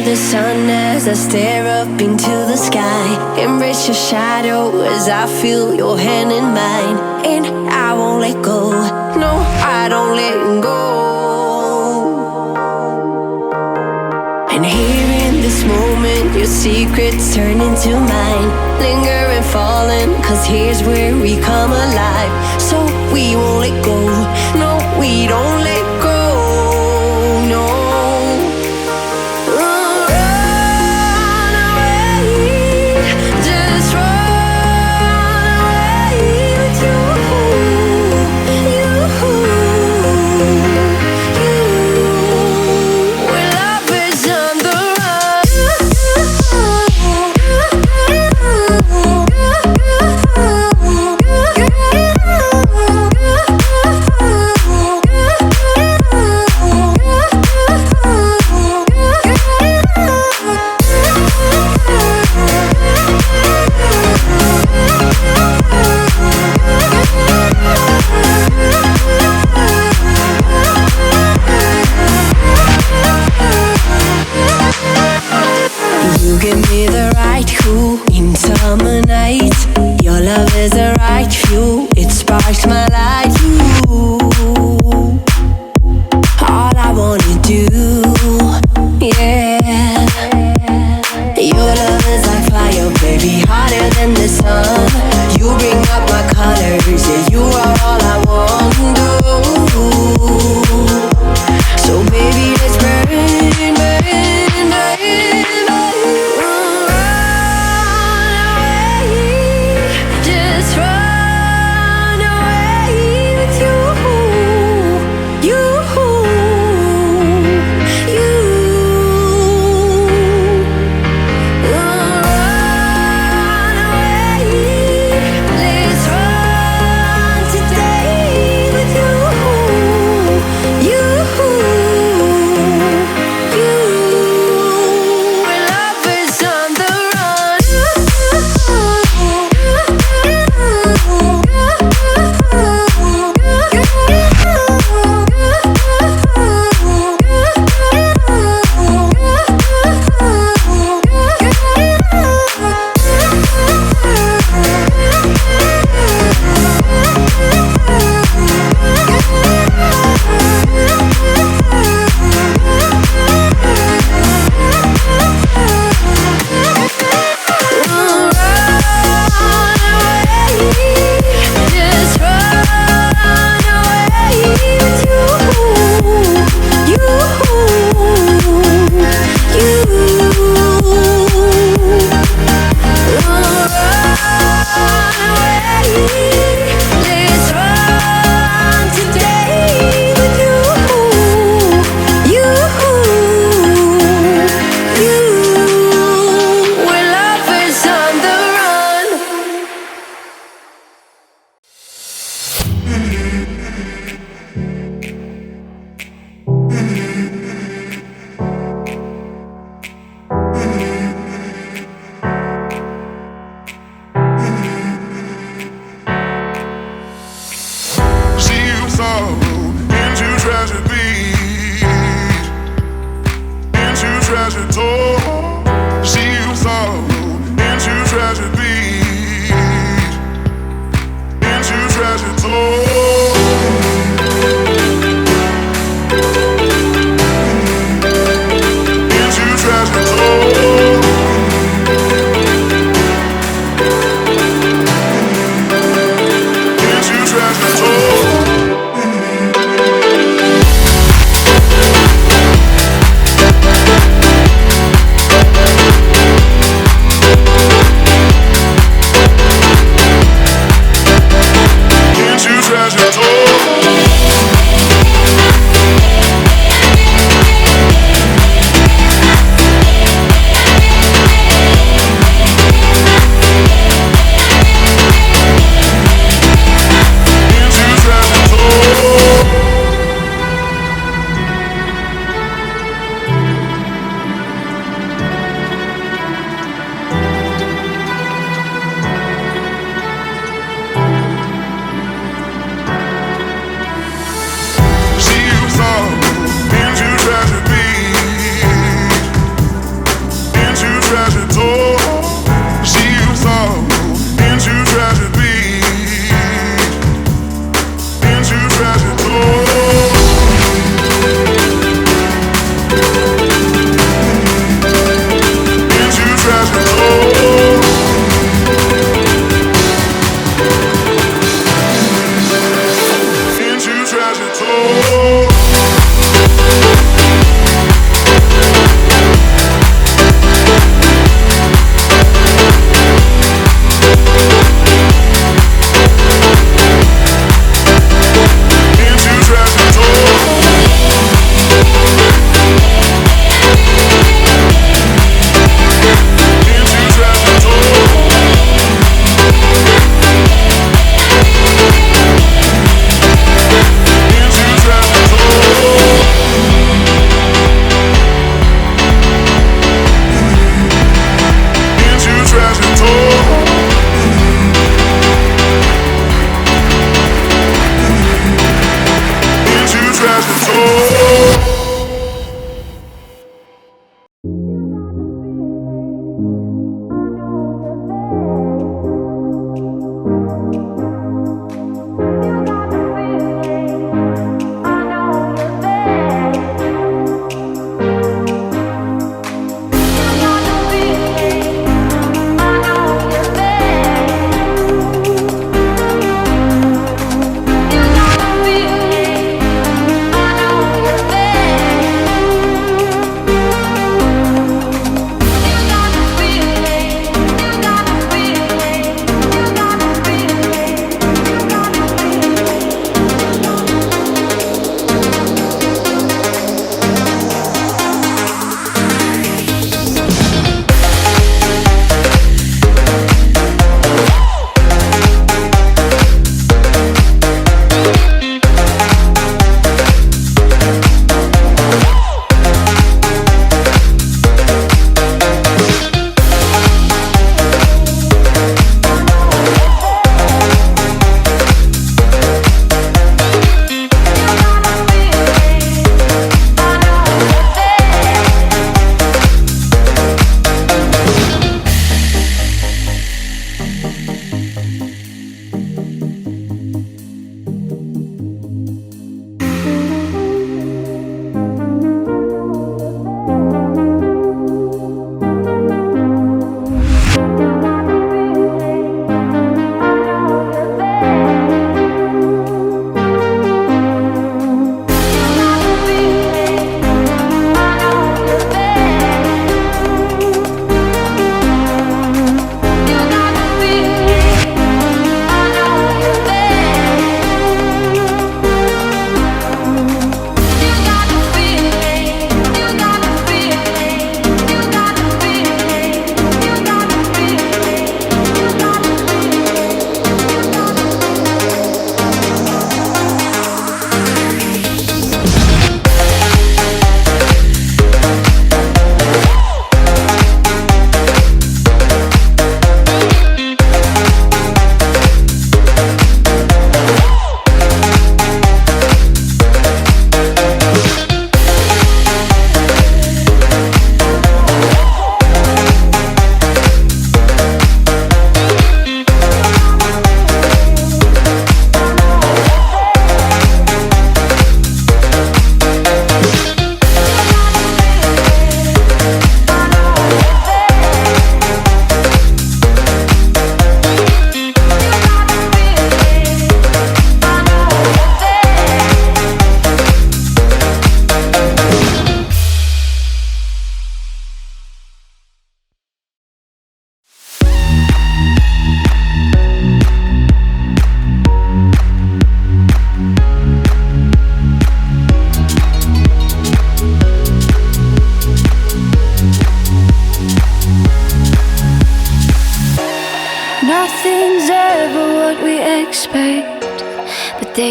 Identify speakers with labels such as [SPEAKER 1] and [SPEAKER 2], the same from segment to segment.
[SPEAKER 1] the sun as I stare up into the sky. Embrace your shadow as I feel your hand in mine. And I won't let go, no, I don't let go. And here in this moment, your secrets turn into mine. Linger and falling, cause here's where we come alive. So we won't let go, no, we don't let go, no. You give me the right cool in summer nights. Your love is the right fuel, it sparks my light. You, all I wanna do, yeah. Your love is like fire, baby, hotter than the sun. You bring up my colors, yeah, you are all I want to do. So baby, let's burn, burn, burn.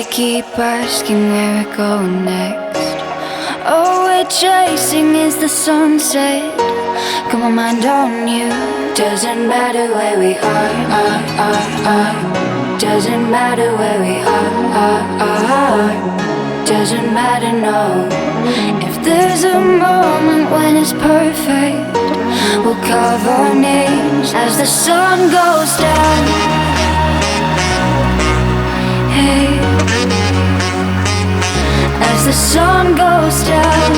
[SPEAKER 1] they keep asking where we're going next. All we're chasing is the sunset. Got my mind on you. Doesn't matter where we are. Doesn't matter where we are. Doesn't matter, no. If there's a moment when it's perfect, we'll carve our names as the sun goes down. Hey, as the sun goes down.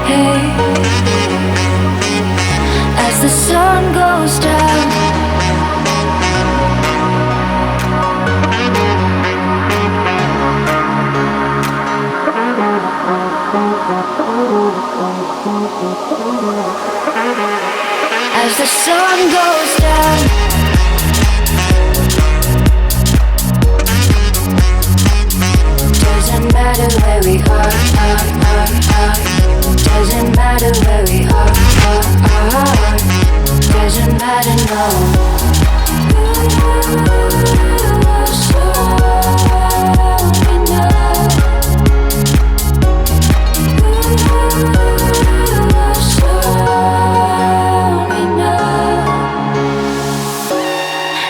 [SPEAKER 1] Hey, as the sun goes down. As the sun goes down. Doesn't matter where we are. Doesn't matter where we are. Doesn't matter, no.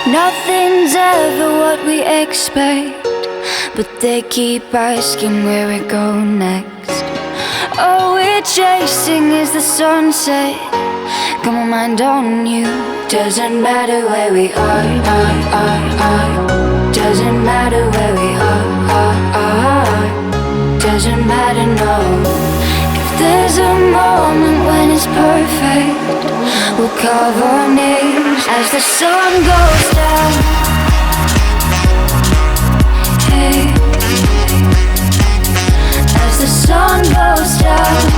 [SPEAKER 1] Nothing's ever what we expect, but they keep asking where we go next. All we're chasing is the sunset. Got my mind on you. Doesn't matter where we are. Doesn't matter where we are. Doesn't matter, no. If there's a moment when it's perfect, we'll carve our names as the sun goes down. Hey, as the sun goes down.